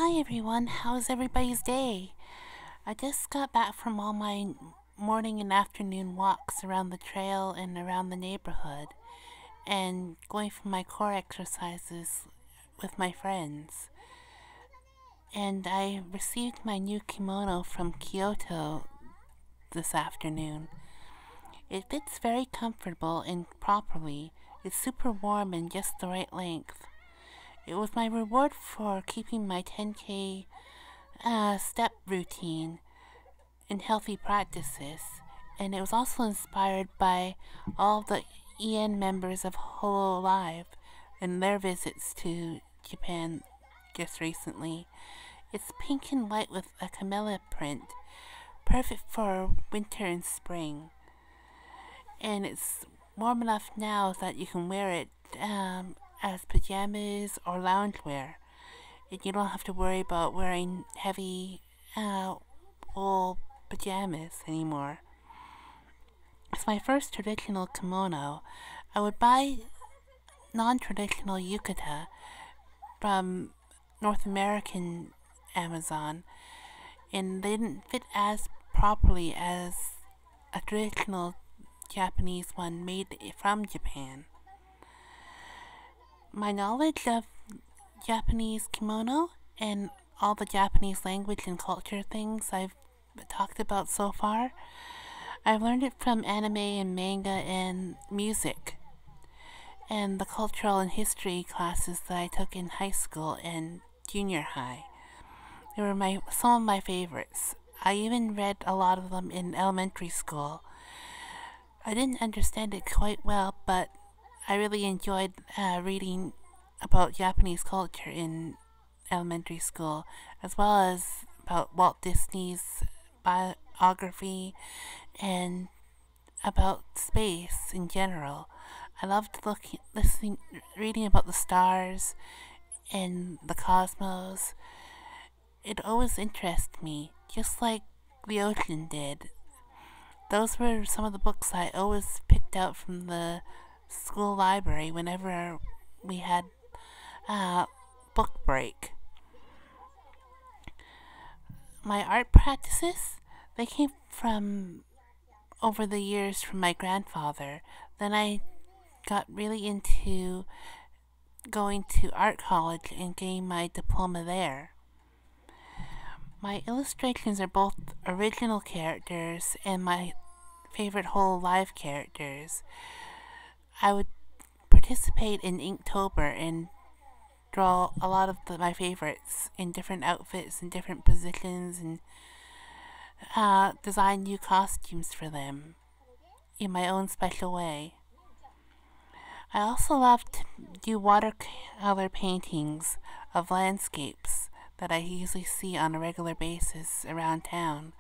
Hi everyone, how's everybody's day? I just got back from all my morning and afternoon walks around the trail and around the neighborhood and going for my core exercises with my friends. And I received my new kimono from Kyoto this afternoon. It fits very comfortable and properly. It's super warm and just the right length. It was my reward for keeping my 10K step routine and healthy practices, and it was also inspired by all the EN members of Holo Live and their visits to Japan just recently. It's pink and white with a camellia print, perfect for winter and spring, and it's warm enough now that you can wear it as pajamas or loungewear. And you don't have to worry about wearing heavy wool pajamas anymore. It's my first traditional kimono. I would buy non-traditional yukata from North American Amazon, and they didn't fit as properly as a traditional Japanese one made from Japan. My knowledge of Japanese kimono and all the Japanese language and culture things I've talked about so far, I've learned it from anime and manga and music and the cultural and history classes that I took in high school and junior high. They were some of my favorites. I even read a lot of them in elementary school. I didn't understand it quite well, but I really enjoyed reading about Japanese culture in elementary school, as well as about Walt Disney's biography and about space in general. I loved reading about the stars and the cosmos. It always interested me, just like the ocean did. Those were some of the books I always picked out from the school library whenever we had book break. My art practices, they came from over the years from my grandfather. Then I got really into going to art college and getting my diploma there. My illustrations are both original characters and my favorite whole live characters. I would participate in Inktober and draw a lot of my favorites in different outfits and different positions and design new costumes for them in my own special way. I also love to do watercolor paintings of landscapes that I usually see on a regular basis around town.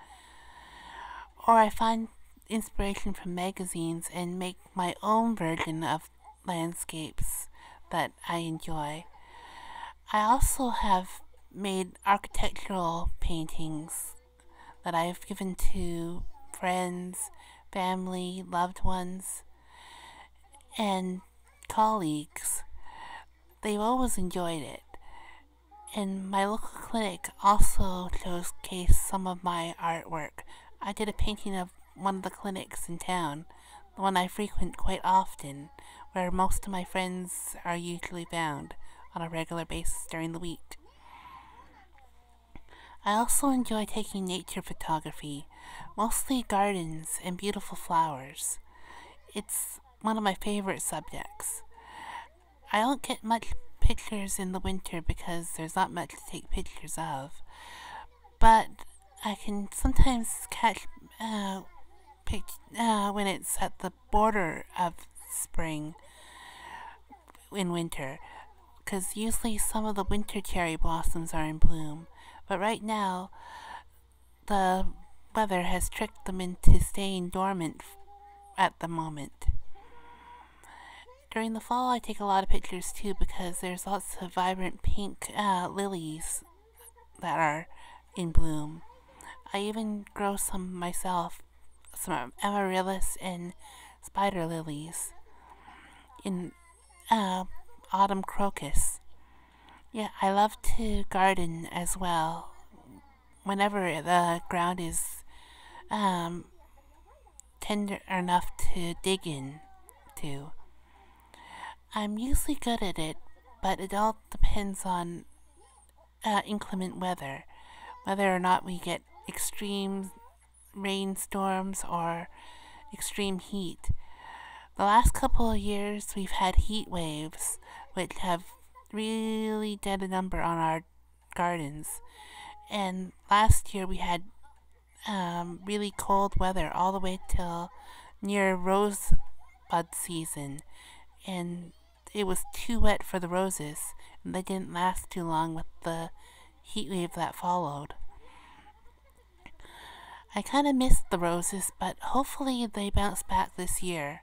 Or I find inspiration from magazines and make my own version of landscapes that I enjoy. I also have made architectural paintings that I've given to friends, family, loved ones, and colleagues. They've always enjoyed it. And my local clinic also showcased some of my artwork. I did a painting of one of the clinics in town, the one I frequent quite often, where most of my friends are usually found on a regular basis during the week. I also enjoy taking nature photography, mostly gardens and beautiful flowers. It's one of my favorite subjects. I don't get much pictures in the winter because there's not much to take pictures of, but I can sometimes catch when it's at the border of spring in winter, because usually some of the winter cherry blossoms are in bloom, but right now the weather has tricked them into staying dormant at the moment. During the fall, I take a lot of pictures too because there's lots of vibrant pink lilies that are in bloom. I even grow some myself, some amaryllis and spider lilies in autumn crocus. Yeah, I love to garden as well. Whenever the ground is um, tender enough to dig in to. I'm usually good at it, but it all depends on inclement weather, whether or not we get extreme rainstorms or extreme heat. The last couple of years, we've had heat waves, which have really done a number on our gardens. And last year, we had really cold weather all the way till near rosebud season, and it was too wet for the roses, and they didn't last too long with the heat wave that followed. I kind of missed the roses, but hopefully they bounce back this year,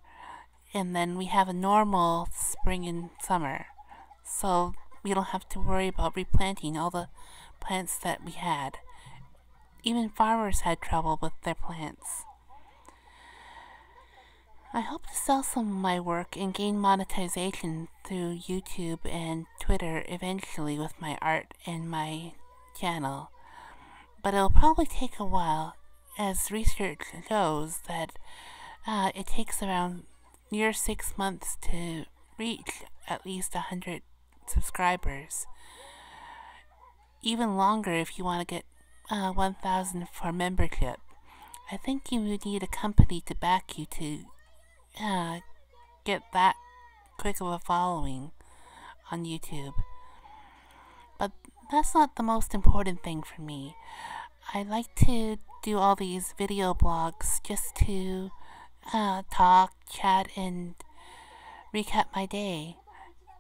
and then we have a normal spring and summer, so we don't have to worry about replanting all the plants that we had. Even farmers had trouble with their plants. I hope to sell some of my work and gain monetization through YouTube and Twitter eventually with my art and my channel, but it'll probably take a while, as research shows that it takes around near 6 months to reach at least 100 subscribers. Even longer if you want to get 1,000 for membership. I think you would need a company to back you to get that quick of a following on YouTube. But that's not the most important thing for me. I like to do all these video blogs just to talk, chat, and recap my day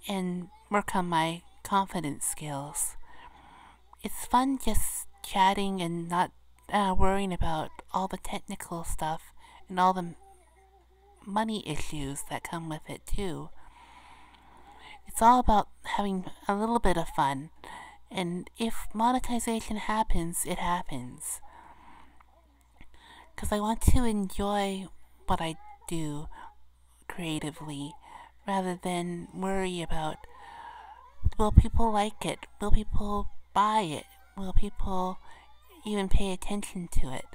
and work on my confidence skills. It's fun just chatting and not worrying about all the technical stuff and all the money issues that come with it too. It's all about having a little bit of fun, and if monetization happens, it happens. Because I want to enjoy what I do creatively rather than worry about, will people like it? Will people buy it? Will people even pay attention to it?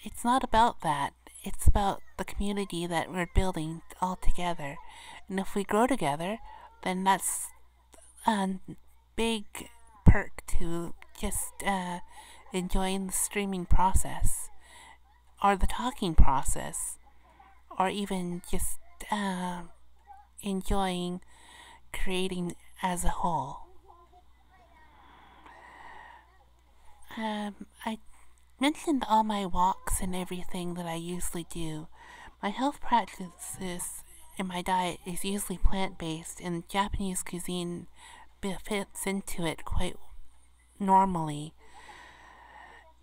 It's not about that. It's about the community that we're building all together. And if we grow together, then that's a big perk to just enjoying the streaming process, or the talking process, or even just enjoying creating as a whole. I mentioned all my walks and everything that I usually do. My health practices and my diet is usually plant-based, and Japanese cuisine fits into it quite normally.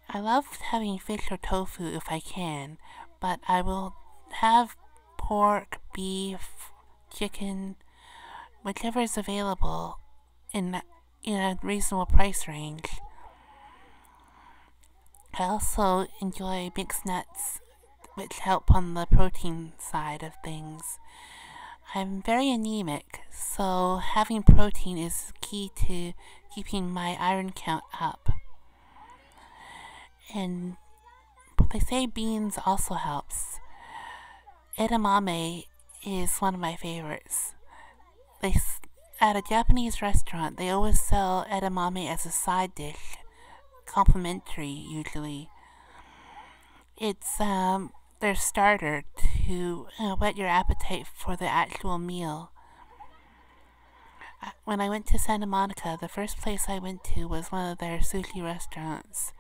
I love having fish or tofu if I can, but I will have pork, beef, chicken, whichever is available in a reasonable price range. I also enjoy mixed nuts, which help on the protein side of things. I'm very anemic, so having protein is key to keeping my iron count up. And they say beans also helps. Edamame is one of my favorites. At a Japanese restaurant, they always sell edamame as a side dish, complimentary usually. It's their starter to whet your appetite for the actual meal. When I went to Santa Monica, the first place I went to was one of their sushi restaurants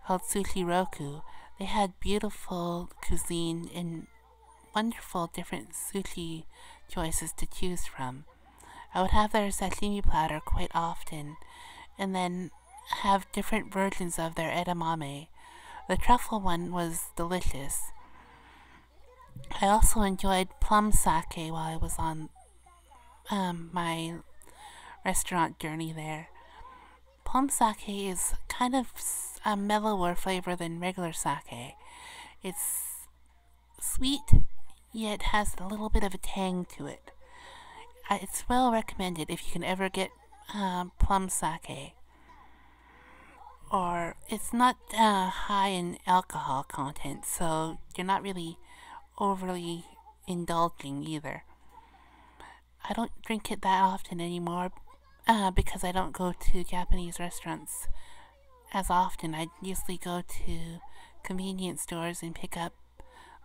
called Sushi Roku. They had beautiful cuisine and wonderful different sushi choices to choose from. I would have their sashimi platter quite often, and then have different versions of their edamame. The truffle one was delicious. I also enjoyed plum sake while I was on my restaurant journey there. Plum sake is kind of a mellower flavor than regular sake. It's sweet, yet has a little bit of a tang to it. It's well recommended if you can ever get plum sake. Or it's not high in alcohol content, so you're not really overly indulging either. I don't drink it that often anymore because I don't go to Japanese restaurants as often. I usually go to convenience stores and pick up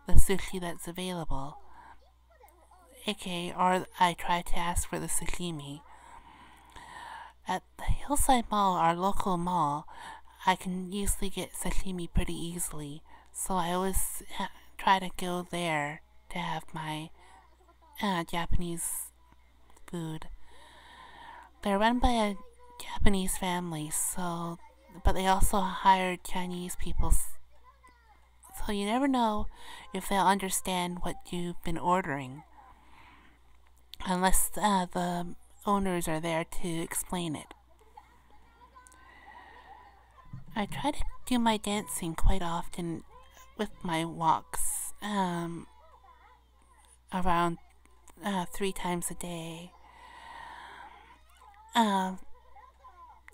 the sushi that's available. Or I try to ask for the sashimi. At the Hillside Mall, our local mall, I can usually get sashimi pretty easily, so I always try to go there to have my Japanese food. They're run by a Japanese family, but they also hire Chinese people, so you never know if they'll understand what you've been ordering, unless the owners are there to explain it. I try to do my dancing quite often with my walks, around 3 times a day.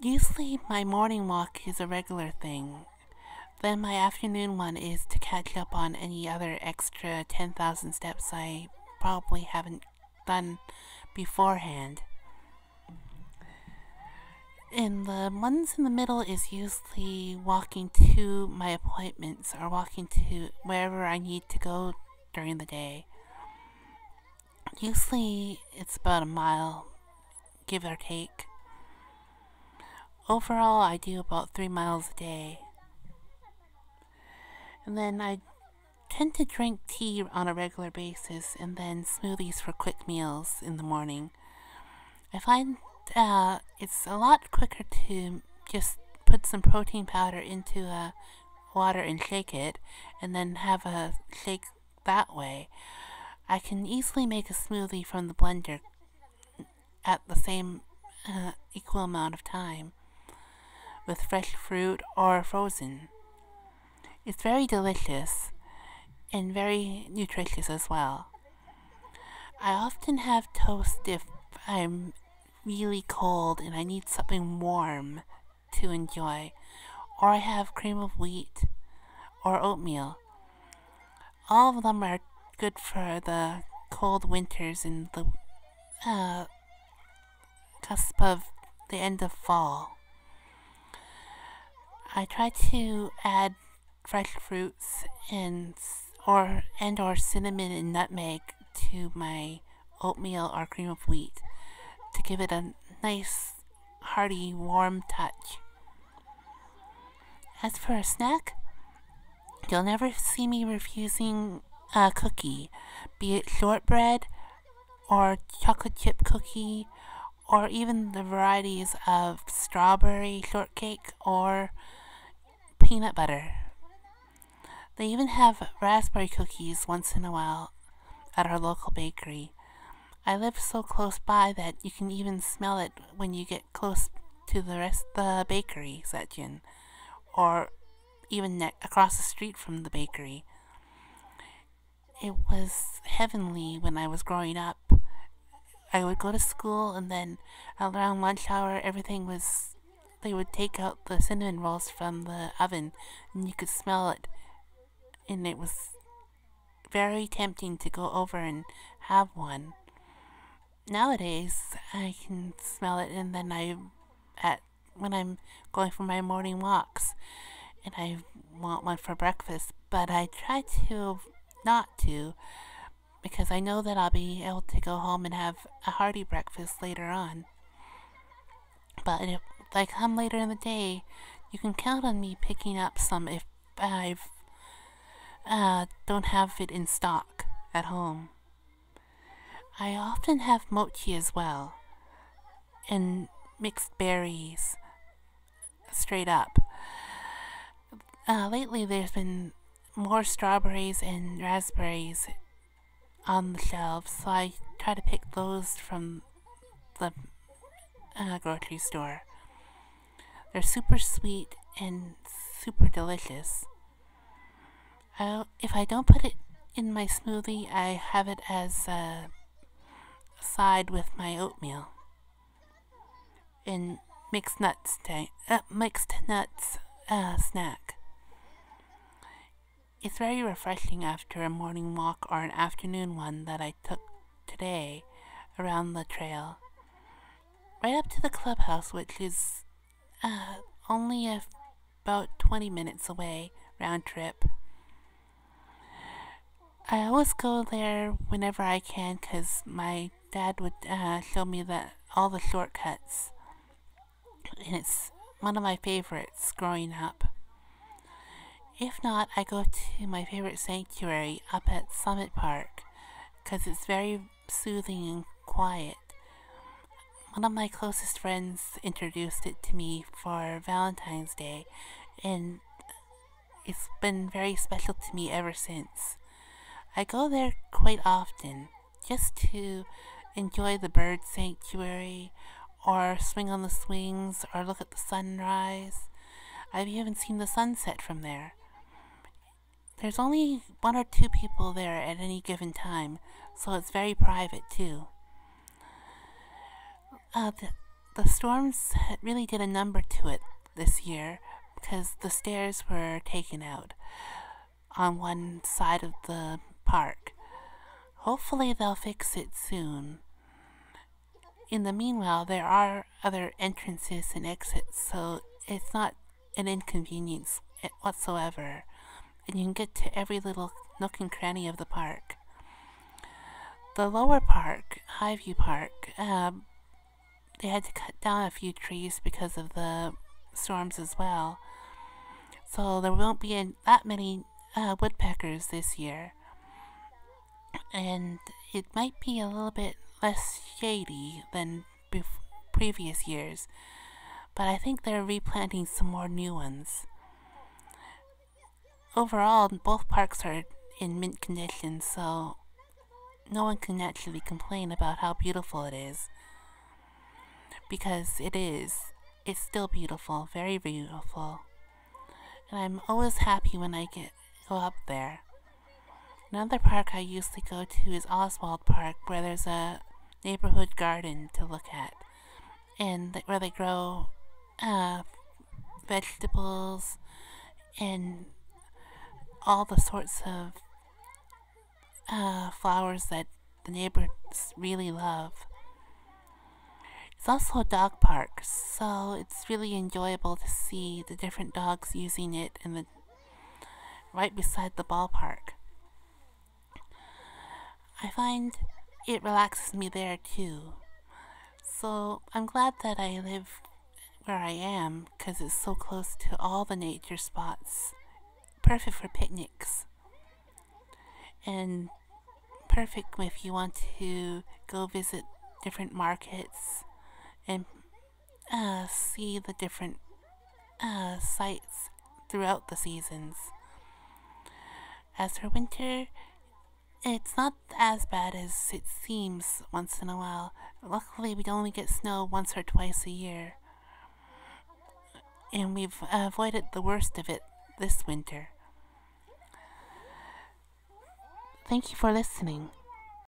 Usually my morning walk is a regular thing. Then my afternoon one is to catch up on any other extra 10,000 steps I probably haven't done beforehand. And the ones in the middle is usually walking to my appointments or walking to wherever I need to go during the day. Usually it's about a mile, give or take. Overall, I do about 3 miles a day. And then I tend to drink tea on a regular basis and then smoothies for quick meals in the morning. I find it's a lot quicker to just put some protein powder into water and shake it, and then have a shake that way. I can easily make a smoothie from the blender at the same equal amount of time with fresh fruit or frozen. It's very delicious and very nutritious as well. I often have toast if I'm really cold and I need something warm to enjoy, or I have cream of wheat or oatmeal. All of them are good for the cold winters and the cusp of the end of fall. I try to add fresh fruits and or cinnamon and nutmeg to my oatmeal or cream of wheat to give it a nice, hearty, warm touch. As for a snack, you'll never see me refusing a cookie, be it shortbread or chocolate chip cookie, or even the varieties of strawberry shortcake or peanut butter. They even have raspberry cookies once in a while at our local bakery. I live so close by that you can even smell it when you get close to the bakery section, or even across the street from the bakery. It was heavenly when I was growing up. I would go to school, and then around lunch hour, they would take out the cinnamon rolls from the oven, and you could smell it, and it was very tempting to go over and have one. Nowadays, I can smell it, and then when I'm going for my morning walks, and I want one for breakfast, but I try to not to, because I know that I'll be able to go home and have a hearty breakfast later on. But if I come later in the day, you can count on me picking up some if I don't have it in stock at home. I often have mochi as well, and mixed berries, straight up. Lately there's been more strawberries and raspberries on the shelves, so I try to pick those from the grocery store. They're super sweet and super delicious. If I don't put it in my smoothie, I have it as side with my oatmeal and mixed nuts snack. It's very refreshing after a morning walk or an afternoon one that I took today around the trail. Right up to the clubhouse, which is only about 20 minutes away, round trip. I always go there whenever I can because my dad would show me all the shortcuts. And it's one of my favorites growing up. If not, I go to my favorite sanctuary up at Summit Park because it's very soothing and quiet. One of my closest friends introduced it to me for Valentine's Day, and it's been very special to me ever since. I go there quite often just to enjoy the bird sanctuary or swing on the swings or look at the sunrise. I've even seen the sunset from there. There's only 1 or 2 people there at any given time, so it's very private too. The storms really did a number to it this year because the stairs were taken out on one side of the park. Hopefully they'll fix it soon. In the meanwhile, there are other entrances and exits, so it's not an inconvenience whatsoever. And you can get to every little nook and cranny of the park. The lower park, Highview Park, they had to cut down a few trees because of the storms as well. So there won't be that many woodpeckers this year. And it might be a little bit less shady than previous years. But I think they're replanting some more new ones. Overall, both parks are in mint condition, so no one can actually complain about how beautiful it is. Because it is. It's still beautiful, very beautiful. And I'm always happy when I go up there. Another park I usually go to is Oswald Park, where there's a neighborhood garden to look at. And where they grow vegetables and all the sorts of flowers that the neighbors really love. It's also a dog park, so it's really enjoyable to see the different dogs using it right beside the ballpark. I find it relaxes me there too. So I'm glad that I live where I am because it's so close to all the nature spots. Perfect for picnics. And perfect if you want to go visit different markets and see the different sights throughout the seasons. As for winter, it's not as bad as it seems once in a while. Luckily, we only get snow once or twice a year. And we've avoided the worst of it this winter. Thank you for listening.